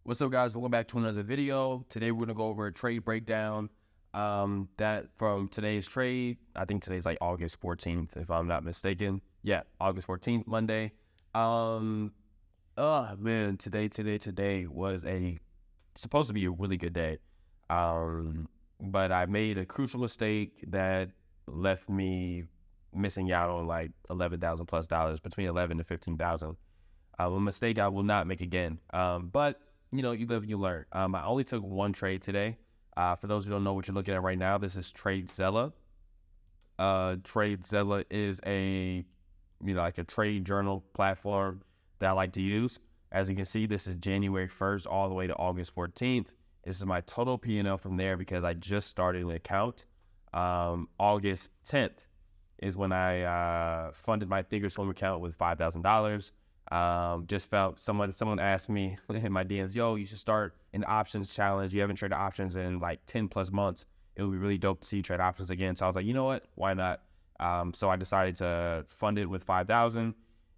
What's up, guys? Welcome back to another video. Today we're gonna go over a trade breakdown. That from today's trade. I think today's like August 14th, if I'm not mistaken. Yeah, August 14th, Monday. Man, today was supposed to be a really good day. But I made a crucial mistake that left me missing out on like $11,000 plus, between 11 to 15,000. A mistake I will not make again. But you live, you learn. I only took one trade today. For those who don't know what you're looking at right now, this is TradeZella. TradeZella is like a trade journal platform that I like to use. As you can see, this is January 1st all the way to August 14th. This is my total P&L from there because I just started an account. August 10th is when I funded my Thinkorswim account with $5,000. Just felt someone asked me in my DMs, yo, you should start an options challenge. You haven't traded options in like 10 plus months. It would be really dope to see you trade options again. So I was like, you know what? Why not? So I decided to fund it with 5,000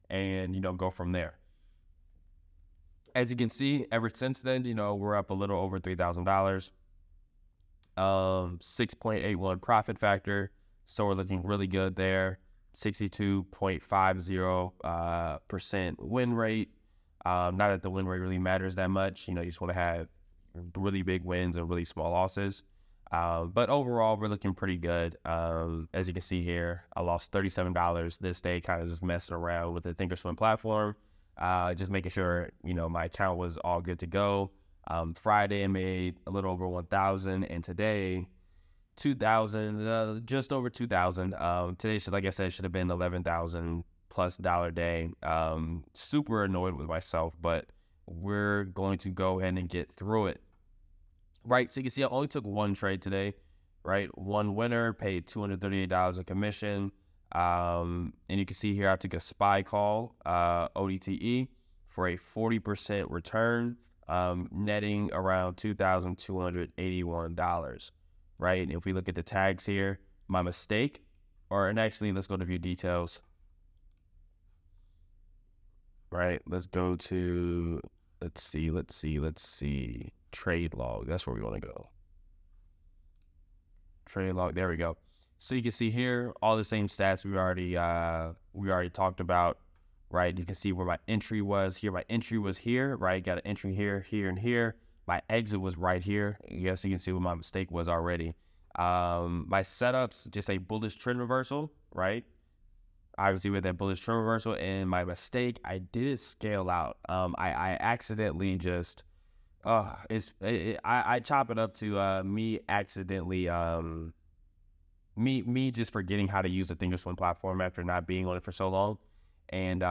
and, go from there. As you can see, ever since then, we're up a little over $3,000. 6.81 profit factor. So we're looking really good there. 62.50% win rate. Not that the win rate really matters that much. You just want to have really big wins and really small losses. But overall, we're looking pretty good. As you can see here, I lost $37 this day, kind of just messing around with the Thinkorswim platform. Just making sure, my account was all good to go. Friday, I made a little over 1,000, and today, 2,000, just over 2,000. Today, like I said, should have been $11,000 plus day. Super annoyed with myself, but we're going to go ahead and get through it. Right, so you can see I only took one trade today, right? One winner, paid $238 of commission. And you can see here I took a SPY call, ODTE, for a 40% return, netting around $2,281. Right, and if we look at the tags here, my mistake, and actually let's go to view details. Right, let's go to, let's see, trade log. That's where we want to go. Trade log, there we go. So you can see here all the same stats we already talked about. Right, you can see where my entry was here. My entry was here. Right, got an entry here, here, and here. My exit was right here. Yes, you can see what my mistake was already. My setups, just a bullish trend reversal, right? Obviously with that bullish trend reversal, and my mistake, I didn't scale out. I accidentally just, I chop it up to me accidentally, me just forgetting how to use the Thinkorswim platform after not being on it for so long, and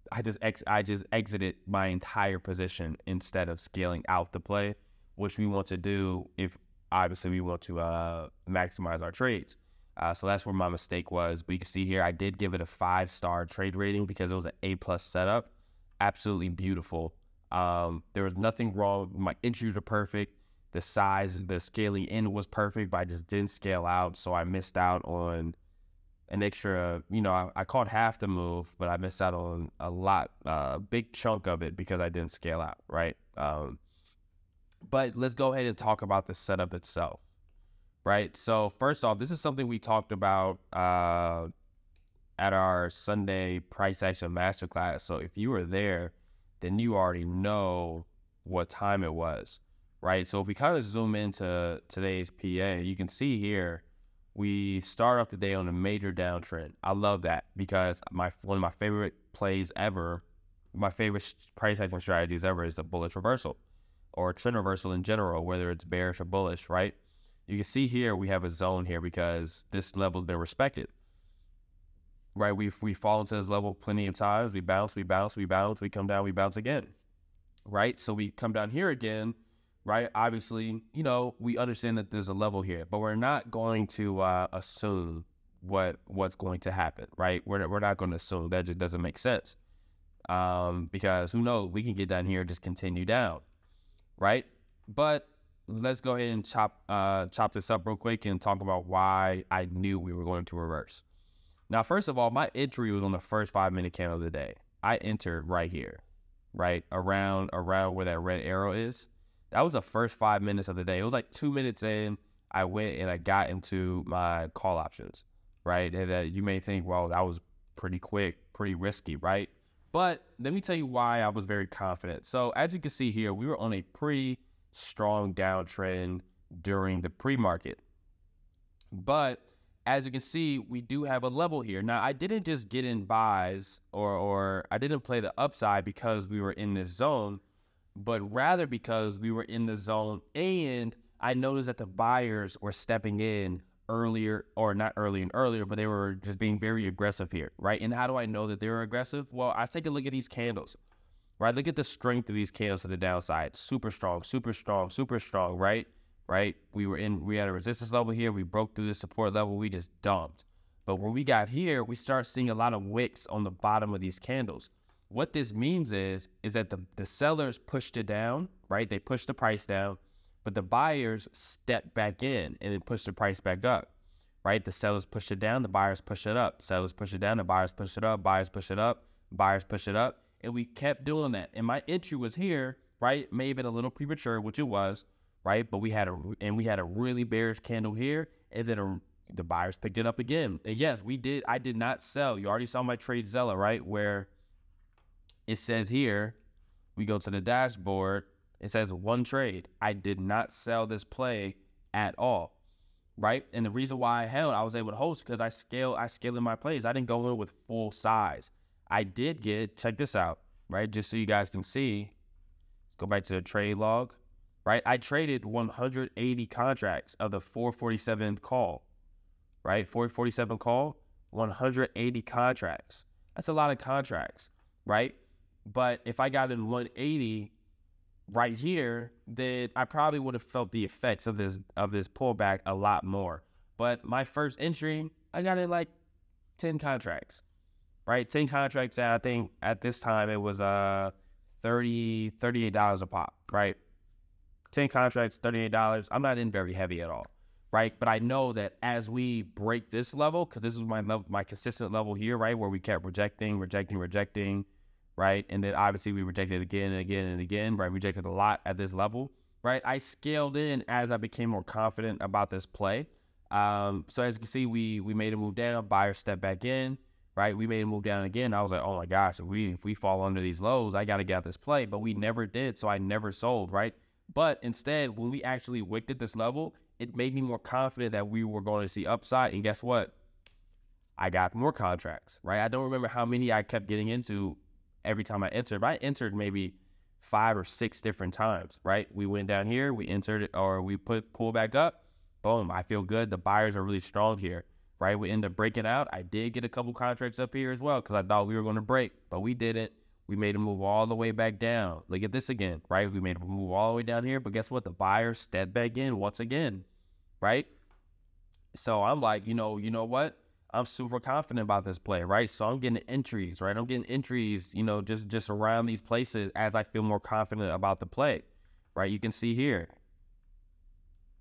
I just exited my entire position instead of scaling out the play, which we want to do if obviously we want to maximize our trades. So that's where my mistake was. But you can see here, I did give it a 5-star trade rating because it was an A+ setup. Absolutely beautiful. There was nothing wrong. My entries were perfect. The size, the scaling in was perfect, but I just didn't scale out. So I missed out on an extra, I caught half the move, but I missed out on a big chunk of it because I didn't scale out, right? But let's go ahead and talk about the setup itself, right? So first off, this is something we talked about at our Sunday price action masterclass. So if you were there, then you already know what time it was, right? So if we kind of zoom into today's PA, you can see here, we start off the day on a major downtrend. I love that because one of my favorite plays ever, my favorite price action strategies ever is the bullish reversal or trend reversal in general, whether it's bearish or bullish, right? You can see here we have a zone here because this level's been respected, right? We fall into this level plenty of times. We bounce, we bounce, we bounce, we come down, we bounce again, right? So we come down here again, right? Obviously, we understand that there's a level here, but we're not going to assume what's going to happen, right? We're not going to assume. That just doesn't make sense. Because who knows? We can get down here and just continue down, right? But let's go ahead and chop this up real quick and talk about why I knew we were going to reverse. Now, first of all, my entry was on the first 5-minute candle of the day. I entered right here. right? Around where that red arrow is. That was the first 5 minutes of the day. It was like 2 minutes in, I went and I got into my call options, right? And you may think, well, that was pretty quick, pretty risky, right? But let me tell you why I was very confident. So as you can see here, we were on a pretty strong downtrend during the pre-market. But as you can see, we do have a level here. Now, I didn't just get in buys or I didn't play the upside because we were in this zone, but rather because we were in the zone and I noticed that the buyers were stepping in earlier, or not early and earlier, but they were just being very aggressive here, right? And how do I know that they were aggressive? Well, I take a look at these candles, right? Look at the strength of these candles to the downside. Super strong, super strong, super strong, right? Right? We had a resistance level here. We broke through the support level. We just dumped. But when we got here, we start seeing a lot of wicks on the bottom of these candles. What this means is that the sellers pushed it down, right? They pushed the price down, but the buyers stepped back in and then pushed the price back up, right? The sellers pushed it down, the buyers pushed it up. Sellers push it down, the buyers push it up, buyers push it up, buyers push it up. And we kept doing that. And my entry was here, right? May have been a little premature, which it was, right? But we had a really bearish candle here, and then the buyers picked it up again. And yes, I did not sell. You already saw my trade Zella, right? Where it says here, we go to the dashboard, it says one trade. I did not sell this play at all, right? And the reason why I was able to hold because I scaled in my plays. I didn't go in with full size. I did check this out, right? Just so you guys can see, let's go back to the trade log, right? I traded 180 contracts of the 447 call, right? 447 call, 180 contracts. That's a lot of contracts, right? But if I got in 180 right here, then I probably would have felt the effects of this pullback a lot more. But my first entry, I got in like 10 contracts, right? 10 contracts, and I think at this time it was $38 a pop, right? 10 contracts, $38. I'm not in very heavy at all, right? But I know that as we break this level, because this is my consistent level here, right, where we kept rejecting, right? And then obviously we rejected again and again and again, right? Rejected a lot at this level, right? I scaled in as I became more confident about this play. So as you can see, we made a move down, buyer stepped back in, right? We made a move down again. I was like, oh my gosh, if we fall under these lows, I got to get out this play. But we never did, so I never sold, right? But instead, when we actually wicked at this level, it made me more confident that we were going to see upside. And guess what? I got more contracts, right? I don't remember how many I kept getting into every time I entered, but I entered maybe 5 or 6 different times, right? We went down here, we entered it, or we pull back up, boom, I feel good. The buyers are really strong here, right? We end up breaking out. I did get a couple contracts up here as well because I thought we were going to break, but we didn't. We made a move all the way back down. Look at this again, right? We made a move all the way down here, but guess what? The buyers stepped back in once again, right? So I'm like, you know what? I'm super confident about this play, right? So I'm getting entries, right? I'm getting entries, just around these places as I feel more confident about the play, right? You can see here,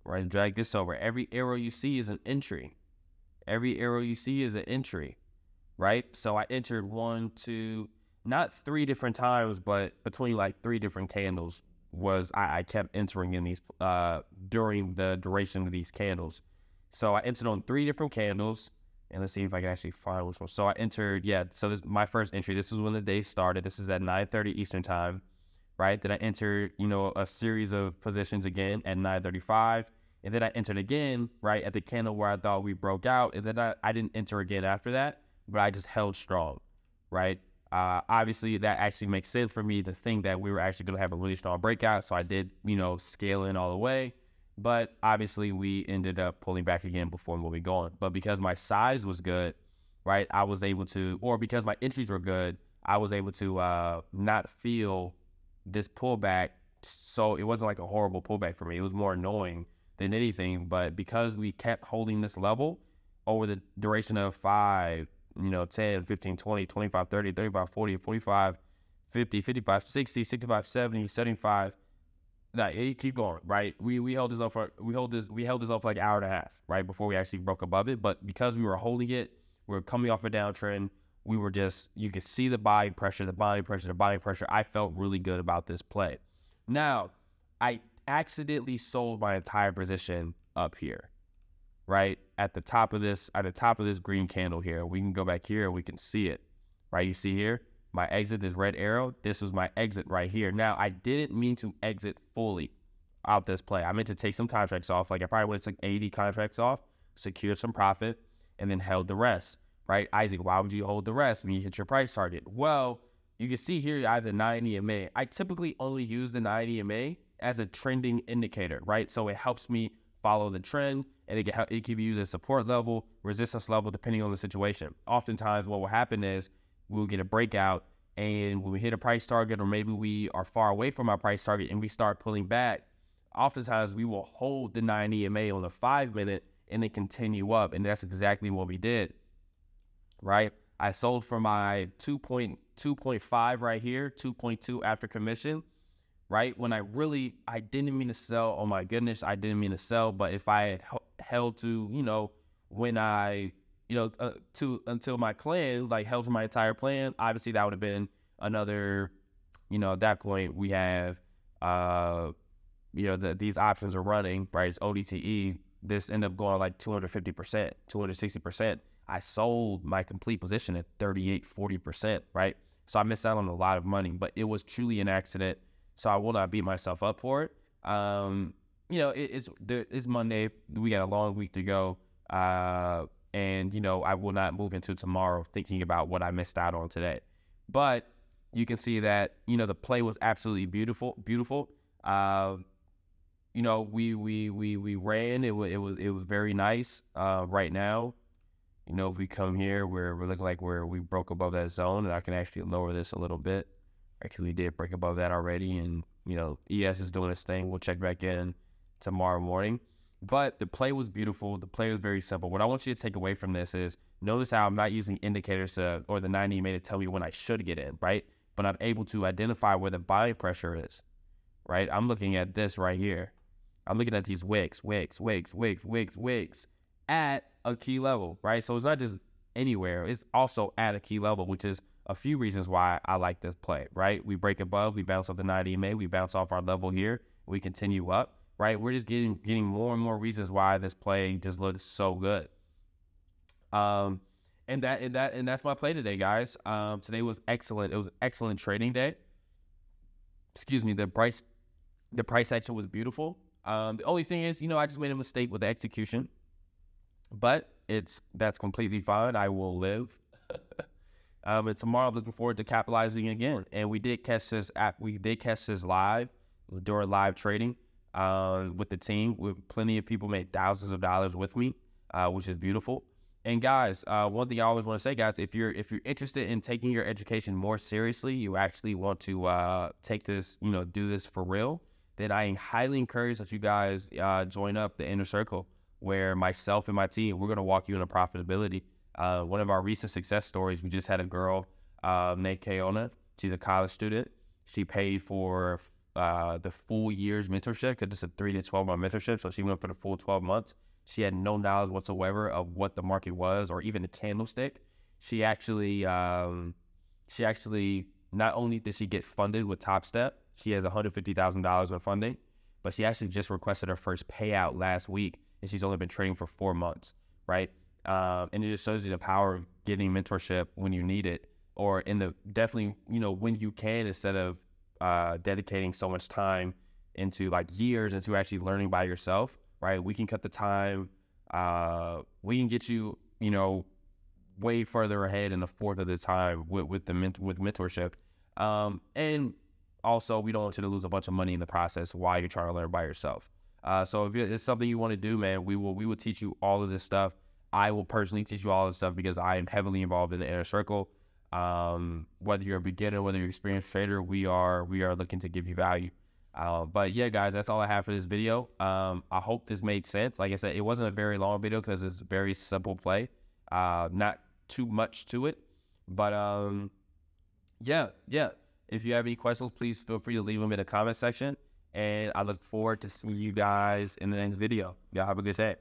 right? Drag this over. Every arrow you see is an entry. Every arrow you see is an entry, right? So I entered 1, 2, not 3 different times, but between like 3 different candles was I kept entering in these during the duration of these candles. So I entered on 3 different candles. And let's see if I can actually find which one. So I entered, so this is my first entry. This is when the day started. This is at 9:30 Eastern time, right? Then I entered, a series of positions again at 9:35. And then I entered again, right, at the candle where I thought we broke out. And then I didn't enter again after that, but I just held strong, right? Obviously, that actually makes sense for me to think that we were actually going to have a really strong breakout. So I did, scale in all the way. But obviously, we ended up pulling back again before moving on. But because my size was good, right, I was able to, or because my entries were good, I was able to not feel this pullback. So it wasn't like a horrible pullback for me. It was more annoying than anything. But because we kept holding this level over the duration of 5, 10, 15, 20, 25, 30, 35, 40, 45, 50, 55, 60, 65, 70, 75, keep going, right? We held this up for like an hour and a half, right, before we actually broke above it. But because we were holding it, we were coming off a downtrend. we were just, you could see the buying pressure, the buying pressure, the buying pressure. I felt really good about this play. Now, I accidentally sold my entire position up here, right? At the top of this green candle here. We can go back here and we can see it, right? You see here, my exit, this red arrow, this was my exit right here. Now, I didn't mean to exit fully out this play. I meant to take some contracts off. Like I probably would have took 80 contracts off, secured some profit, and then held the rest, right? Isaac, why would you hold the rest when you hit your price target? Well, you can see here I have the 90 EMA. I typically only use the 90 EMA as a trending indicator, right? So it helps me follow the trend, and it can be used as support level, resistance level, depending on the situation. Oftentimes what will happen is we'll get a breakout, and when we hit a price target, or maybe we are far away from our price target and we start pulling back, oftentimes we will hold the 90 EMA on the 5-minute and then continue up. And that's exactly what we did, right? I sold for my 2.5 right here, 2.2 after commission, right? When I didn't mean to sell. Oh my goodness, I didn't mean to sell. But if I had held to, when I, until my plan, like held to my entire plan, obviously that would have been another, at that point we have, these options are running, right? It's ODTE. This ended up going like 250%, 260%. I sold my complete position at 40%, right? So I missed out on a lot of money, but it was truly an accident. So I will not beat myself up for it. It's Monday. We got a long week to go. And I will not move into tomorrow thinking about what I missed out on today. But you can see that, the play was absolutely beautiful. We ran. It was very nice. Right now, if we come here, we're looking like we broke above that zone, and I can actually lower this a little bit. Actually, we did break above that already, and ES is doing its thing. We'll check back in tomorrow morning. But the play was beautiful. The play was very simple. What I want you to take away from this is notice how I'm not using indicators or the 90 EMA to tell me when I should get in, right? But I'm able to identify where the buying pressure is, right? I'm looking at this right here. I'm looking at these wicks at a key level, right? So it's not just anywhere. It's also at a key level, which is a few reasons why I like this play, right? We break above, we bounce off the 90 EMA, we bounce off our level here, we continue up, right? We're just getting more and more reasons why this play just looks so good. And that's my play today, guys. Today was excellent. It was an excellent trading day. Excuse me. The price action was beautiful. The only thing is, I just made a mistake with the execution, but that's completely fine. I will live. And tomorrow I'm looking forward to capitalizing again. And we did catch this live during live trading with the team. With plenty of people made thousands of dollars with me, which is beautiful. And guys, one thing I always want to say, guys, if you're interested in taking your education more seriously, you actually want to take this, do this for real, then I highly encourage that you guys join up the Inner Circle, where myself and my team, we're going to walk you into profitability. One of our recent success stories, we just had a girl named Kayona. She's a college student. She paid for the full year's mentorship, because it's a 3 to 12 month mentorship. So she went for the full 12 months. She had no knowledge whatsoever of what the market was or even the candlestick. She actually not only did she get funded with Top Step, she has $150,000 in funding, but she actually just requested her first payout last week, and she's only been trading for 4 months, right? And it just shows you the power of getting mentorship when you need it, or definitely, when you can, instead of dedicating so much time into like years into actually learning by yourself, right? We can cut the time. We can get you, way further ahead in a fourth of the time with mentorship. And also, we don't want you to lose a bunch of money in the process while you're trying to learn by yourself. So if it's something you want to do, man, we will teach you all of this stuff. I will personally teach you all this stuff because I am heavily involved in the Inner Circle. Whether you're a beginner, whether you're an experienced trader, we are looking to give you value. But yeah, guys, that's all I have for this video. I hope this made sense. Like I said, it wasn't a very long video because it's a very simple play. Not too much to it. But yeah. If you have any questions, please feel free to leave them in the comment section. And I look forward to seeing you guys in the next video. Y'all have a good day.